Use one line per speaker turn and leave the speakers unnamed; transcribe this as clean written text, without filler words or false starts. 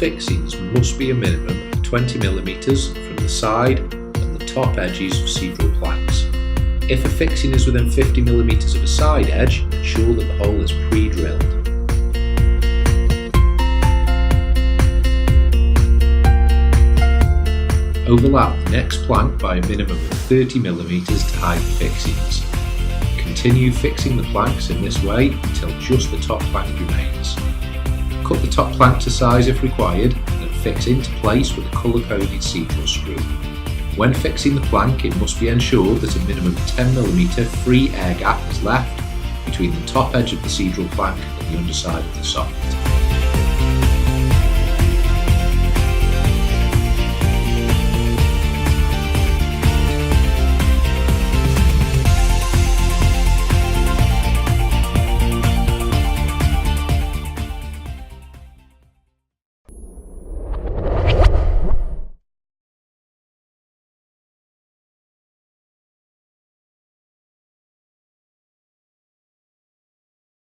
fixings must be a minimum of 20mm from the side and the top edges of cedral planks. If a fixing is within 50mm of a side edge, ensure that the hole is pre-drilled. Overlap the next plank by a minimum of 30mm to hide the fixings. Continue fixing the planks in this way until just the top plank remains. Cut the top plank to size if required and fix into place with a colour-coded cedral screw. When fixing the plank, it must be ensured that a minimum 10mm free air gap is left between the top edge of the cedral plank and the underside of the socket.